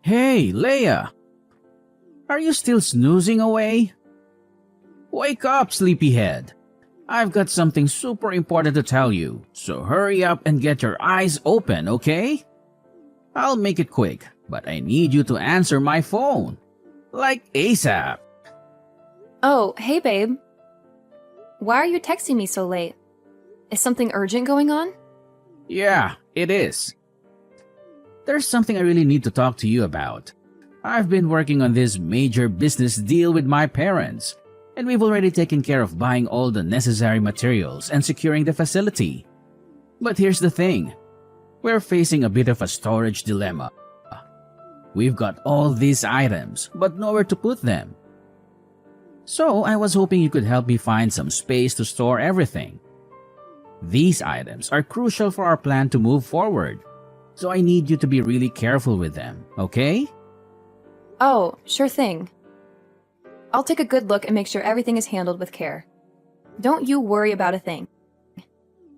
Hey, Leia! Are you still snoozing away? Wake up, sleepyhead! I've got something super important to tell you, so hurry up and get your eyes open, okay? I'll make it quick, but I need you to answer my phone. Like ASAP. Oh, hey babe. Why are you texting me so late? Is something urgent going on? Yeah, it is. There's something I really need to talk to you about. I've been working on this major business deal with my parents, and we've already taken care of buying all the necessary materials and securing the facility. But here's the thing. We're facing a bit of a storage dilemma. We've got all these items, but nowhere to put them. So I was hoping you could help me find some space to store everything. These items are crucial for our plan to move forward, so I need you to be really careful with them, okay? Oh, sure thing. I'll take a good look and make sure everything is handled with care. Don't you worry about a thing.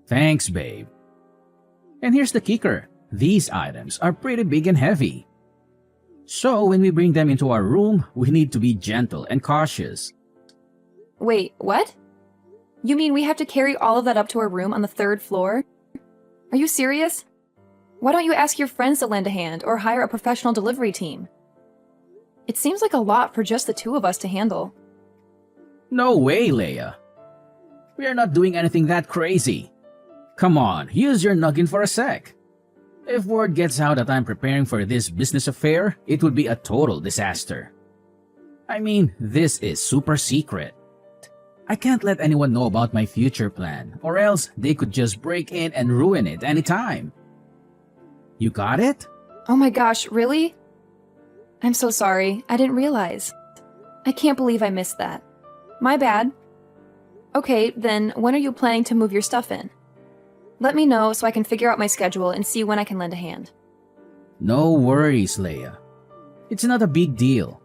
Thanks, babe. And here's the kicker. These items are pretty big and heavy. So when we bring them into our room, we need to be gentle and cautious. Wait, what? You mean we have to carry all of that up to our room on the 3rd floor? Are you serious? Why don't you ask your friends to lend a hand or hire a professional delivery team? It seems like a lot for just the two of us to handle. No way, Leia. We are not doing anything that crazy. Come on, use your noggin for a sec. If word gets out that I'm preparing for this business affair, it would be a total disaster. I mean, this is super secret. I can't let anyone know about my future plan, or else they could just break in and ruin it anytime. You got it? Oh my gosh, really? I'm so sorry, I didn't realize. I can't believe I missed that. My bad. Okay, then when are you planning to move your stuff in? Let me know so I can figure out my schedule and see when I can lend a hand. No worries, Leia. It's not a big deal.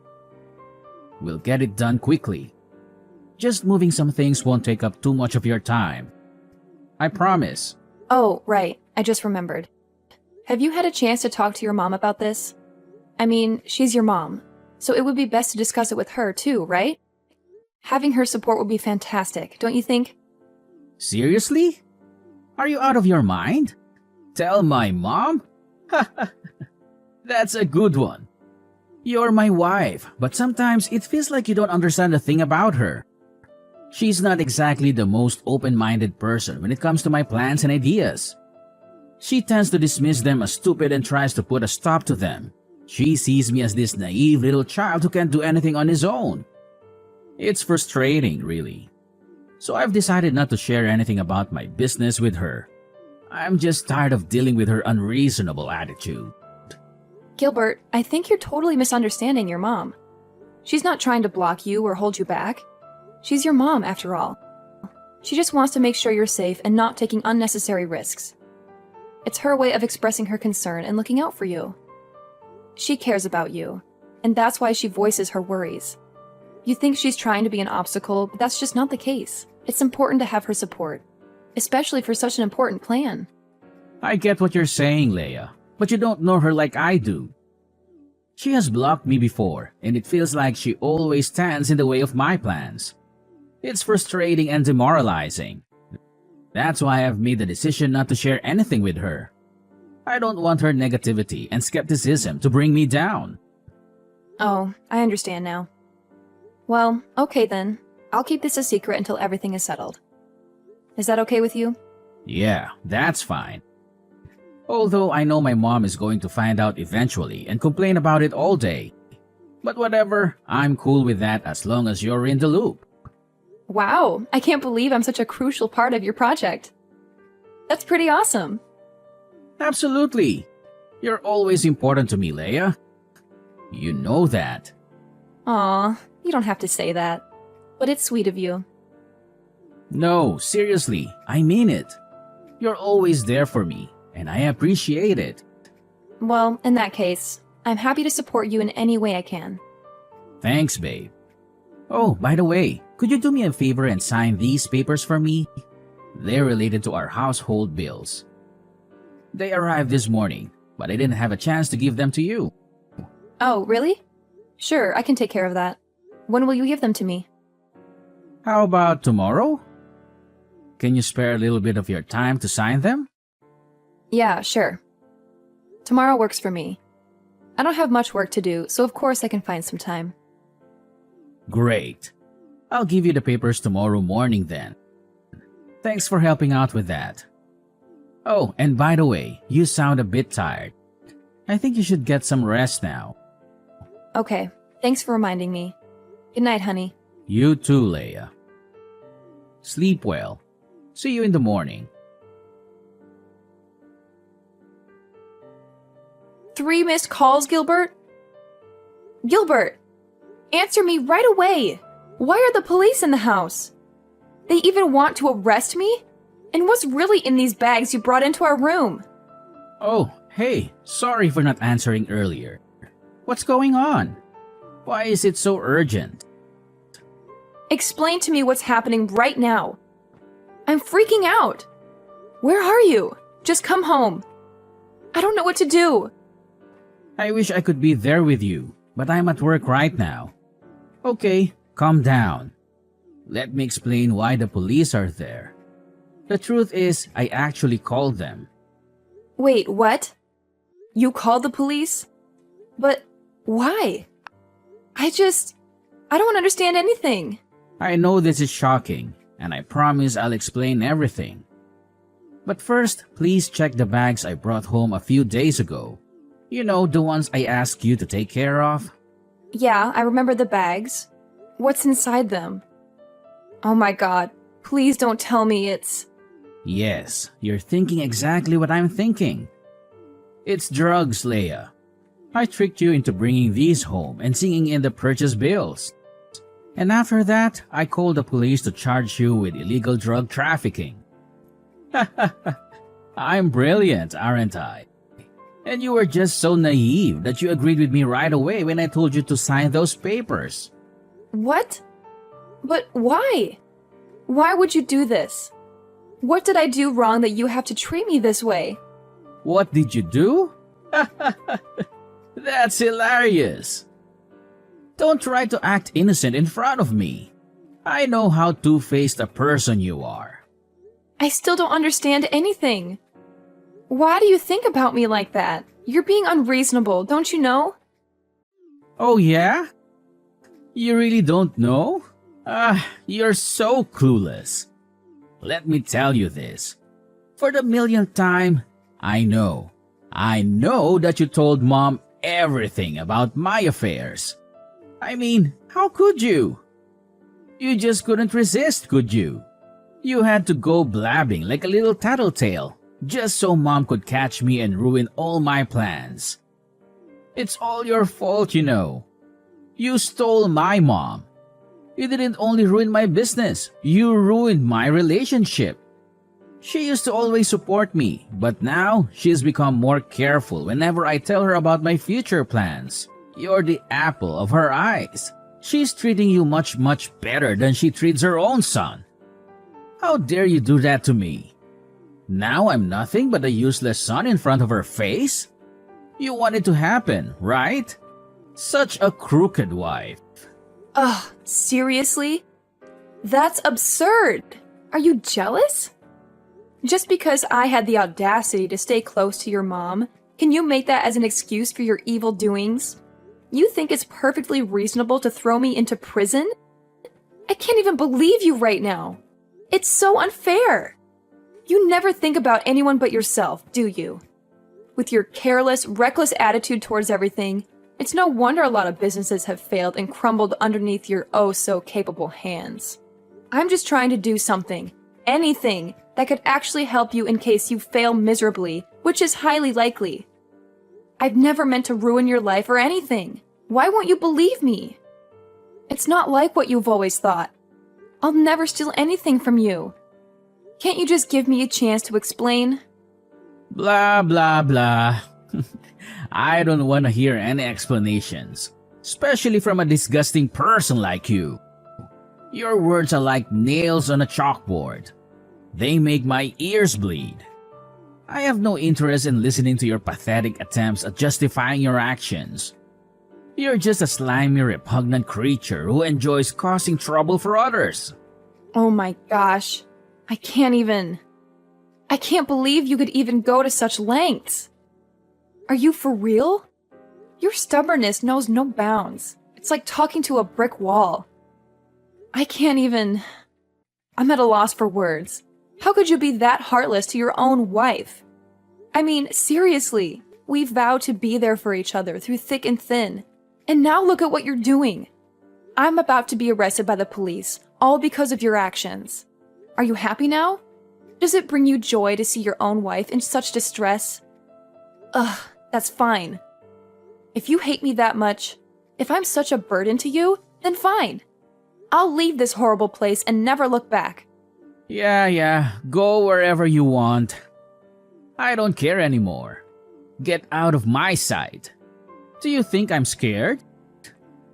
We'll get it done quickly. Just moving some things won't take up too much of your time. I promise. Oh, right, I just remembered. Have you had a chance to talk to your mom about this? I mean, she's your mom, so it would be best to discuss it with her too, right? Having her support would be fantastic, don't you think? Seriously? Are you out of your mind? Tell my mom? That's a good one. You're my wife, but sometimes it feels like you don't understand a thing about her. She's not exactly the most open-minded person when it comes to my plans and ideas. She tends to dismiss them as stupid and tries to put a stop to them. She sees me as this naive little child who can't do anything on his own. It's frustrating, really. So I've decided not to share anything about my business with her. I'm just tired of dealing with her unreasonable attitude. Gilbert, I think you're totally misunderstanding your mom. She's not trying to block you or hold you back. She's your mom, after all. She just wants to make sure you're safe and not taking unnecessary risks. It's her way of expressing her concern and looking out for you. She cares about you, and that's why she voices her worries. You think she's trying to be an obstacle, but that's just not the case. It's important to have her support, especially for such an important plan. I get what you're saying, Leia, but you don't know her like I do. She has blocked me before, and it feels like she always stands in the way of my plans. It's frustrating and demoralizing. That's why I've made the decision not to share anything with her. I don't want her negativity and skepticism to bring me down. Oh, I understand now. Well, okay then. I'll keep this a secret until everything is settled. Is that okay with you? Yeah, that's fine. Although I know my mom is going to find out eventually and complain about it all day. But whatever, I'm cool with that as long as you're in the loop. Wow, I can't believe I'm such a crucial part of your project. That's pretty awesome. Absolutely. You're always important to me, Leia. You know that. Aw, you don't have to say that. But it's sweet of you. No, seriously, I mean it. You're always there for me, and I appreciate it. Well, in that case, I'm happy to support you in any way I can. Thanks, babe. Oh, by the way, could you do me a favor and sign these papers for me? They're related to our household bills. They arrived this morning, but I didn't have a chance to give them to you. Oh, really? Sure, I can take care of that. When will you give them to me? How about tomorrow? Can you spare a little bit of your time to sign them? Yeah, sure. Tomorrow works for me. I don't have much work to do, so of course I can find some time. Great. I'll give you the papers tomorrow morning then. Thanks for helping out with that. Oh, and by the way, you sound a bit tired. I think you should get some rest now. Okay, thanks for reminding me. Good night, honey. You too, Leia. Sleep well. See you in the morning. 3 missed calls, Gilbert? Gilbert! Answer me right away! Why are the police in the house? They even want to arrest me? And what's really in these bags you brought into our room? Oh, hey, sorry for not answering earlier. What's going on? Why is it so urgent? Explain to me what's happening right now. I'm freaking out. Where are you? Just come home. I don't know what to do. I wish I could be there with you, but I'm at work right now. Okay, calm down. Let me explain why the police are there. The truth is, I actually called them. Wait, what? You called the police? But why? I don't understand anything. I know this is shocking, and I promise I'll explain everything. But first, please check the bags I brought home a few days ago. You know, the ones I asked you to take care of? Yeah, I remember the bags. What's inside them? Oh my god, please don't tell me it's... Yes, you're thinking exactly what I'm thinking. It's drugs, Leia. I tricked you into bringing these home and singing in the purchase bills. And after that, I called the police to charge you with illegal drug trafficking. I'm brilliant, aren't I? And you were just so naive that you agreed with me right away when I told you to sign those papers. What? But why? Why would you do this? What did I do wrong that you have to treat me this way? What did you do? That's hilarious. Don't try to act innocent in front of me. I know how two-faced a person you are. I still don't understand anything. Why do you think about me like that? You're being unreasonable, don't you know? Oh yeah? You really don't know? You're so clueless. Let me tell you this. For the millionth time, I know that you told Mom everything about my affairs. I mean, how could you? You just couldn't resist, could you? You had to go blabbing like a little tattletale just so Mom could catch me and ruin all my plans. It's all your fault, you know. You stole my mom. You didn't only ruin my business, you ruined my relationship. She used to always support me, but now she's become more careful whenever I tell her about my future plans. You're the apple of her eyes. She's treating you much better than she treats her own son. How dare you do that to me? Now I'm nothing but a useless son in front of her face? You want it to happen, right? Such a crooked wife. Ugh, seriously? That's absurd. Are you jealous? Just because I had the audacity to stay close to your mom, can you make that as an excuse for your evil doings? You think it's perfectly reasonable to throw me into prison? I can't even believe you right now. It's so unfair. You never think about anyone but yourself, do you? With your careless, reckless attitude towards everything, it's no wonder a lot of businesses have failed and crumbled underneath your oh-so-capable hands. I'm just trying to do something, anything, that could actually help you in case you fail miserably, which is highly likely. I've never meant to ruin your life or anything. Why won't you believe me? It's not like what you've always thought. I'll never steal anything from you. Can't you just give me a chance to explain? Blah, blah, blah. I don't want to hear any explanations, especially from a disgusting person like you. Your words are like nails on a chalkboard. They make my ears bleed. I have no interest in listening to your pathetic attempts at justifying your actions. You're just a slimy, repugnant creature who enjoys causing trouble for others. Oh my gosh. I can't believe you could even go to such lengths. Are you for real? Your stubbornness knows no bounds. It's like talking to a brick wall. I'm at a loss for words. How could you be that heartless to your own wife? I mean, seriously, we vowed to be there for each other through thick and thin. And now look at what you're doing. I'm about to be arrested by the police, all because of your actions. Are you happy now? Does it bring you joy to see your own wife in such distress? Ugh, that's fine. If you hate me that much, if I'm such a burden to you, then fine. I'll leave this horrible place and never look back. Yeah, go wherever you want. I don't care anymore. Get out of my sight. Do you think I'm scared?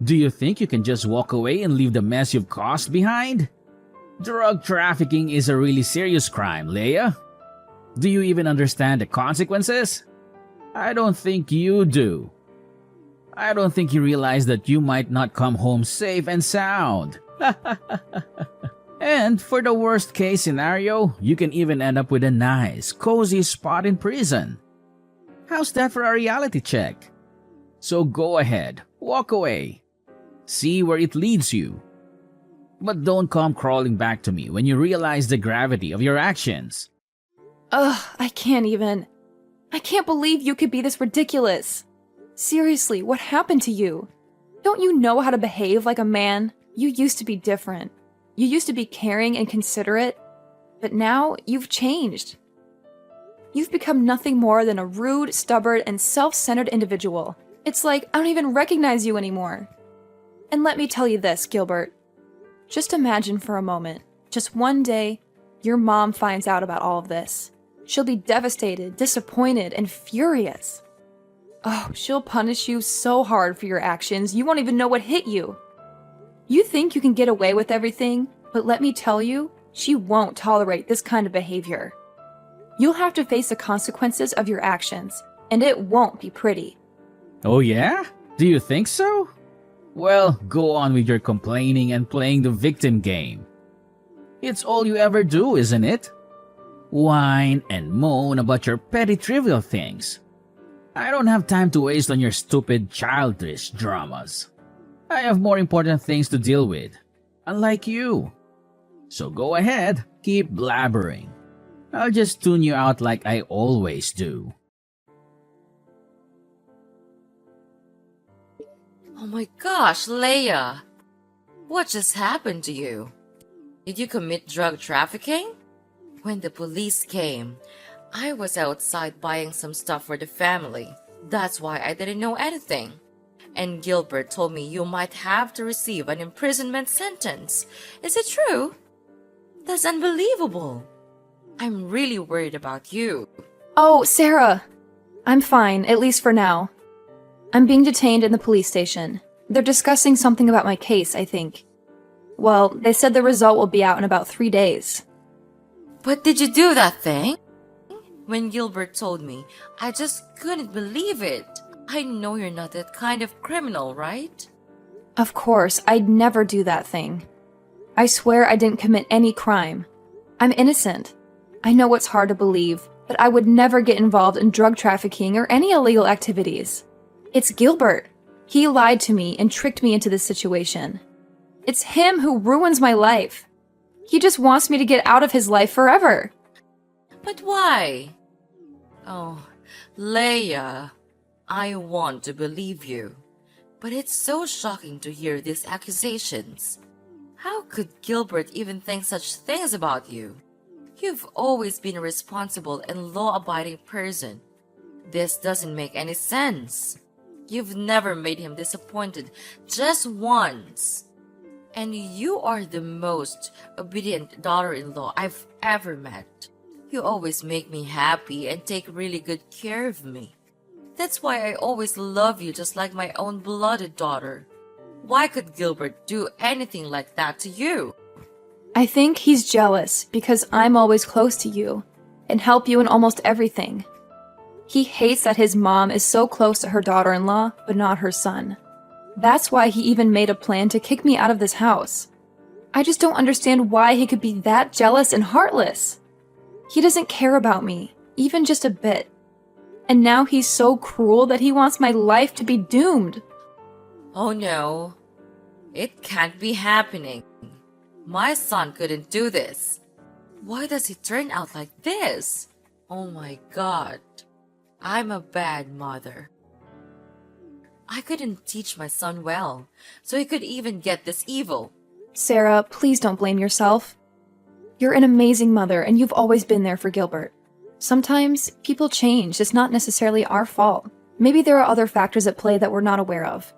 Do you think you can just walk away and leave the mess you've caused behind? Drug trafficking is a really serious crime, Leia. Do you even understand the consequences? I don't think you do. I don't think you realize that you might not come home safe and sound. And for the worst case scenario, you can even end up with a nice, cozy spot in prison. How's that for a reality check? So go ahead, walk away. See where it leads you. But don't come crawling back to me when you realize the gravity of your actions. Ugh, I can't believe you could be this ridiculous. Seriously, what happened to you? Don't you know how to behave like a man? You used to be different. You used to be caring and considerate, but now you've changed. You've become nothing more than a rude, stubborn, and self-centered individual. It's like I don't even recognize you anymore. And let me tell you this, Gilbert. Just imagine for a moment, just one day, your mom finds out about all of this. She'll be devastated, disappointed, and furious. Oh, she'll punish you so hard for your actions, you won't even know what hit you. You think you can get away with everything, but let me tell you, she won't tolerate this kind of behavior. You'll have to face the consequences of your actions, and it won't be pretty. Oh yeah? Do you think so? Well, go on with your complaining and playing the victim game. It's all you ever do, isn't it? Whine and moan about your petty trivial things. I don't have time to waste on your stupid childish dramas. I have more important things to deal with, unlike you. So go ahead, keep blabbering. I'll just tune you out like I always do. Oh my gosh, Leia! What just happened to you? Did you commit drug trafficking? When the police came, I was outside buying some stuff for the family. That's why I didn't know anything. And Gilbert told me you might have to receive an imprisonment sentence. Is it true? That's unbelievable. I'm really worried about you. Oh, Sarah! I'm fine, at least for now. I'm being detained in the police station. They're discussing something about my case, I think. Well, they said the result will be out in about 3 days. But did you do that thing? When Gilbert told me, I just couldn't believe it. I know you're not that kind of criminal, right? Of course, I'd never do that thing. I swear I didn't commit any crime. I'm innocent. I know it's hard to believe, but I would never get involved in drug trafficking or any illegal activities. It's Gilbert. He lied to me and tricked me into this situation. It's him who ruins my life. He just wants me to get out of his life forever. But why? Oh, Leia, I want to believe you. But it's so shocking to hear these accusations. How could Gilbert even think such things about you? You've always been a responsible and law-abiding person. This doesn't make any sense. You've never made him disappointed, just once. And you are the most obedient daughter-in-law I've ever met. You always make me happy and take really good care of me. That's why I always love you just like my own blooded daughter. Why could Gilbert do anything like that to you? I think he's jealous because I'm always close to you and help you in almost everything. He hates that his mom is so close to her daughter-in-law, but not her son. That's why he even made a plan to kick me out of this house. I just don't understand why he could be that jealous and heartless. He doesn't care about me, even just a bit. And now he's so cruel that he wants my life to be doomed. Oh no, it can't be happening. My son couldn't do this. Why does he turn out like this? Oh my God, I'm a bad mother. I couldn't teach my son well, so he could even get this evil. Sarah, please don't blame yourself. You're an amazing mother, and you've always been there for Gilbert. Sometimes people change. It's not necessarily our fault. Maybe there are other factors at play that we're not aware of.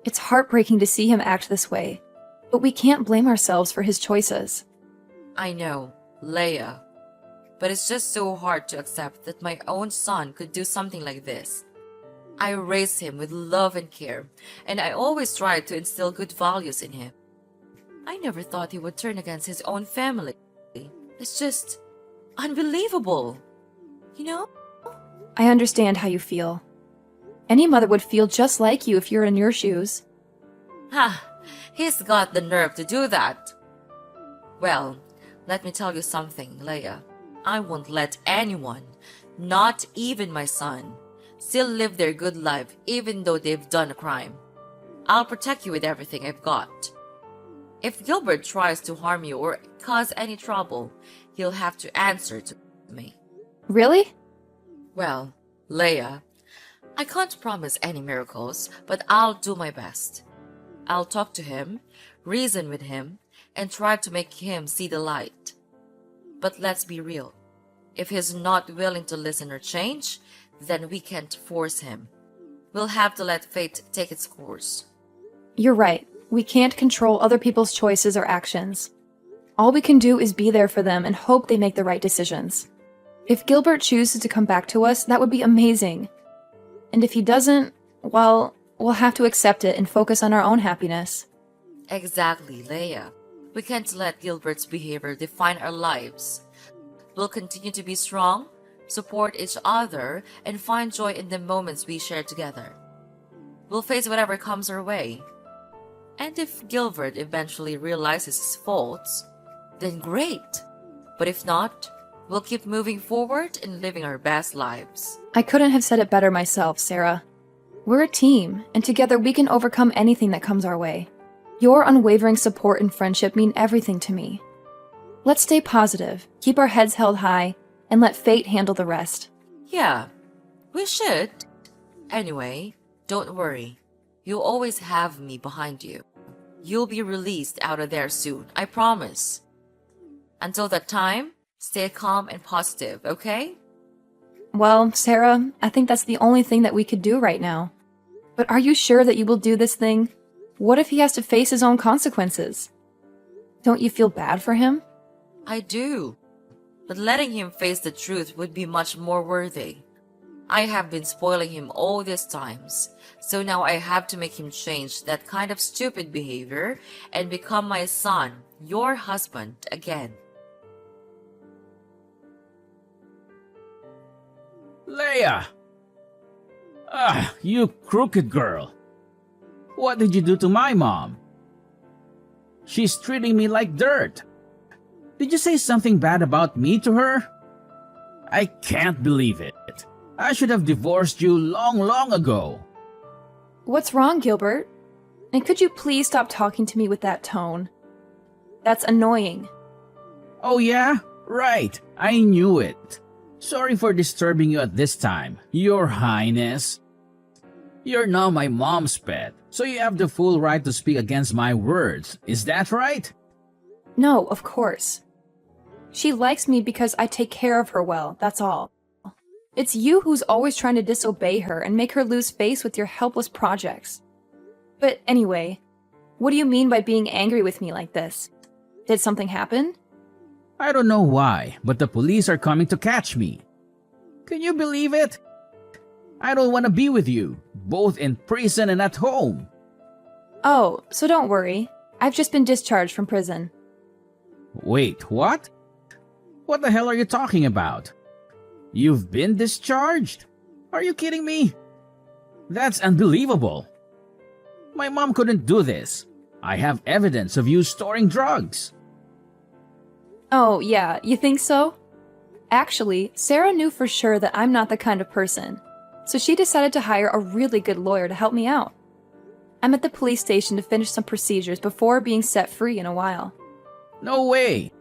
It's heartbreaking to see him act this way, but we can't blame ourselves for his choices. I know, Leia, but it's just so hard to accept that my own son could do something like this. I raised him with love and care, and I always tried to instill good values in him. I never thought he would turn against his own family. It's just unbelievable, you know? I understand how you feel. Any mother would feel just like you if you're in your shoes. Ha! He's got the nerve to do that. Well, let me tell you something, Leia. I won't let anyone, not even my son, still live their good life even though they've done a crime. I'll protect you with everything I've got. If Gilbert tries to harm you or cause any trouble, he'll have to answer to me. Really? Well, Leia, I can't promise any miracles, but I'll do my best. I'll talk to him, reason with him, and try to make him see the light. But let's be real. If he's not willing to listen or change, then we can't force him. We'll have to let fate take its course. You're right. We can't control other people's choices or actions. All we can do is be there for them and hope they make the right decisions. If Gilbert chooses to come back to us, that would be amazing. And if he doesn't, well, we'll have to accept it and focus on our own happiness. Exactly, Leia. We can't let Gilbert's behavior define our lives. We'll continue to be strong, support each other, and find joy in the moments we share together. We'll face whatever comes our way. And if Gilbert eventually realizes his faults, then great. But if not, we'll keep moving forward and living our best lives. I couldn't have said it better myself, Sarah. We're a team, and together we can overcome anything that comes our way. Your unwavering support and friendship mean everything to me. Let's stay positive, keep our heads held high, and let fate handle the rest. Yeah, we should. Anyway, don't worry. You'll always have me behind you. You'll be released out of there soon, I promise. Until that time, stay calm and positive, okay? Well, Sarah, I think that's the only thing that we could do right now. But are you sure that you will do this thing? What if he has to face his own consequences? Don't you feel bad for him? I do. But letting him face the truth would be much more worthy. I have been spoiling him all these times, so now I have to make him change that kind of stupid behavior and become my son, your husband, again. Leia! Ah, you crooked girl. What did you do to my mom? She's treating me like dirt. Did you say something bad about me to her? I can't believe it. I should have divorced you long ago. What's wrong, Gilbert? And could you please stop talking to me with that tone? That's annoying. Oh yeah? Right. I knew it. Sorry for disturbing you at this time, Your Highness. You're now my mom's pet, so you have the full right to speak against my words. Is that right? No, of course. She likes me because I take care of her well, that's all. It's you who's always trying to disobey her and make her lose face with your helpless projects. But anyway, what do you mean by being angry with me like this? Did something happen? I don't know why, but the police are coming to catch me. Can you believe it? I don't want to be with you, both in prison and at home. Oh, so don't worry. I've just been discharged from prison. Wait, what? What the hell are you talking about? You've been discharged? Are you kidding me? That's unbelievable. My mom couldn't do this. I have evidence of you storing drugs. Oh, yeah, you think so? Actually, Sarah knew for sure that I'm not the kind of person, so she decided to hire a really good lawyer to help me out. I'm at the police station to finish some procedures before being set free in a while. No way.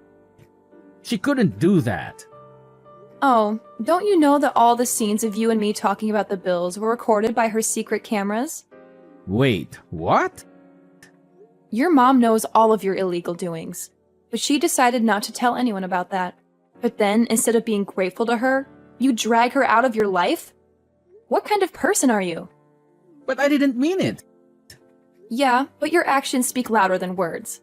She couldn't do that. Oh, don't you know that all the scenes of you and me talking about the bills were recorded by her secret cameras? Wait, what? Your mom knows all of your illegal doings, but she decided not to tell anyone about that. But then, instead of being grateful to her, you drag her out of your life? What kind of person are you? But I didn't mean it. Yeah, but your actions speak louder than words.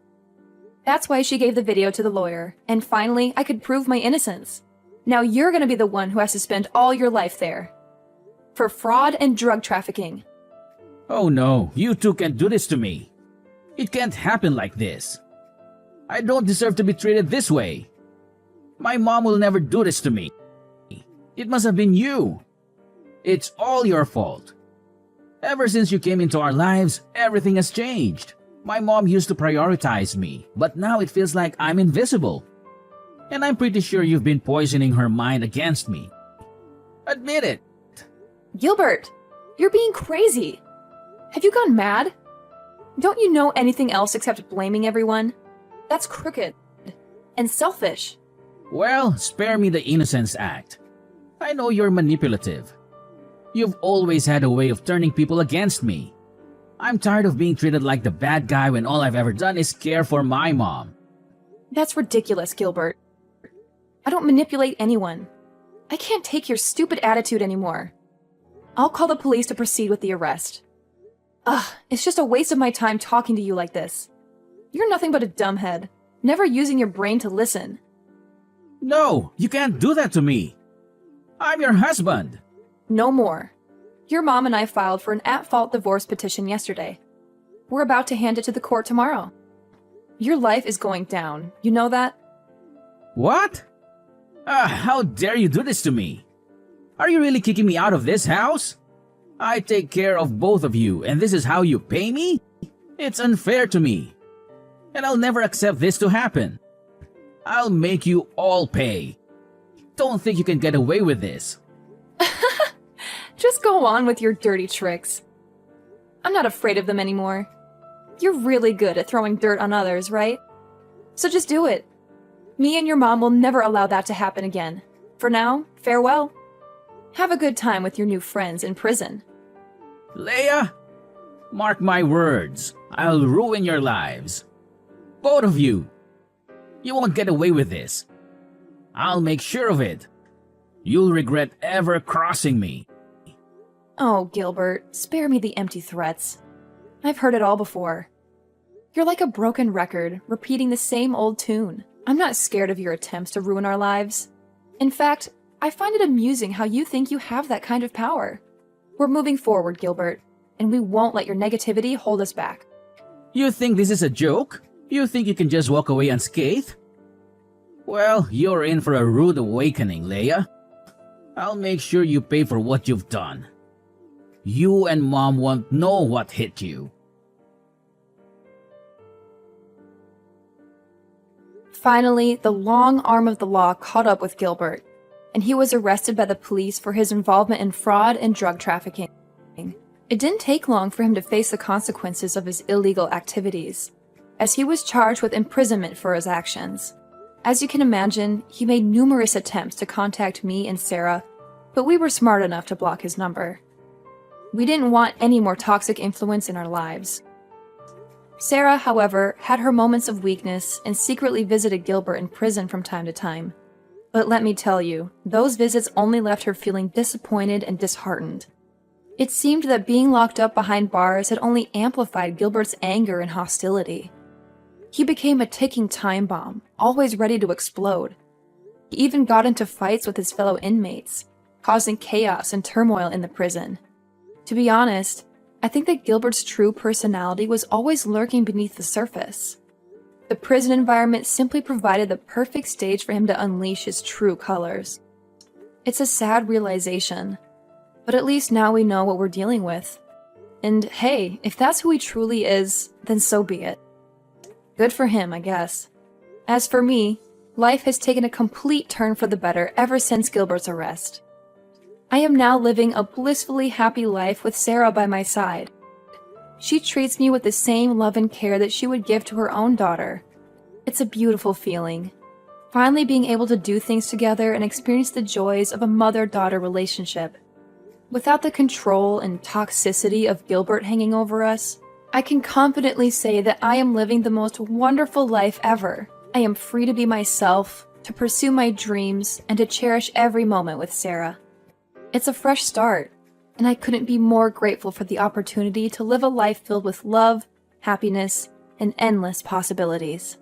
That's why she gave the video to the lawyer, and finally, I could prove my innocence. Now you're gonna be the one who has to spend all your life there. For fraud and drug trafficking. Oh no, you two can't do this to me. It can't happen like this. I don't deserve to be treated this way. My mom will never do this to me. It must have been you. It's all your fault. Ever since you came into our lives, everything has changed. My mom used to prioritize me, but now it feels like I'm invisible. And I'm pretty sure you've been poisoning her mind against me. Admit it. Gilbert, you're being crazy. Have you gone mad? Don't you know anything else except blaming everyone? That's crooked and selfish. Well, spare me the Innocence Act. I know you're manipulative. You've always had a way of turning people against me. I'm tired of being treated like the bad guy when all I've ever done is care for my mom. That's ridiculous, Gilbert. I don't manipulate anyone. I can't take your stupid attitude anymore. I'll call the police to proceed with the arrest. Ugh, it's just a waste of my time talking to you like this. You're nothing but a dumbhead, never using your brain to listen. No, you can't do that to me. I'm your husband. No more. Your mom and I filed for an at-fault divorce petition yesterday. We're about to hand it to the court tomorrow. Your life is going down, you know that? What? How dare you do this to me? Are you really kicking me out of this house? I take care of both of you, and this is how you pay me? It's unfair to me. And I'll never accept this to happen. I'll make you all pay. Don't think you can get away with this. Just go on with your dirty tricks. I'm not afraid of them anymore. You're really good at throwing dirt on others, right? So just do it. Me and your mom will never allow that to happen again. For now, farewell. Have a good time with your new friends in prison. Leia, mark my words. I'll ruin your lives. Both of you. You won't get away with this. I'll make sure of it. You'll regret ever crossing me. Oh, Gilbert, spare me the empty threats. I've heard it all before. You're like a broken record, repeating the same old tune. I'm not scared of your attempts to ruin our lives. In fact, I find it amusing how you think you have that kind of power. We're moving forward, Gilbert, and we won't let your negativity hold us back. You think this is a joke? You think you can just walk away unscathed? Well, you're in for a rude awakening, Leia. I'll make sure you pay for what you've done. You and Mom won't know what hit you. Finally, the long arm of the law caught up with Gilbert, and he was arrested by the police for his involvement in fraud and drug trafficking. It didn't take long for him to face the consequences of his illegal activities, as he was charged with imprisonment for his actions. As you can imagine, he made numerous attempts to contact me and Sarah, but we were smart enough to block his number. We didn't want any more toxic influence in our lives. Sarah, however, had her moments of weakness and secretly visited Gilbert in prison from time to time. But let me tell you, those visits only left her feeling disappointed and disheartened. It seemed that being locked up behind bars had only amplified Gilbert's anger and hostility. He became a ticking time bomb, always ready to explode. He even got into fights with his fellow inmates, causing chaos and turmoil in the prison. To be honest, I think that Gilbert's true personality was always lurking beneath the surface. The prison environment simply provided the perfect stage for him to unleash his true colors. It's a sad realization, but at least now we know what we're dealing with. And hey, if that's who he truly is, then so be it. Good for him, I guess. As for me, life has taken a complete turn for the better ever since Gilbert's arrest. I am now living a blissfully happy life with Sarah by my side. She treats me with the same love and care that she would give to her own daughter. It's a beautiful feeling. Finally being able to do things together and experience the joys of a mother-daughter relationship. Without the control and toxicity of Gilbert hanging over us, I can confidently say that I am living the most wonderful life ever. I am free to be myself, to pursue my dreams, and to cherish every moment with Sarah. It's a fresh start, and I couldn't be more grateful for the opportunity to live a life filled with love, happiness, and endless possibilities.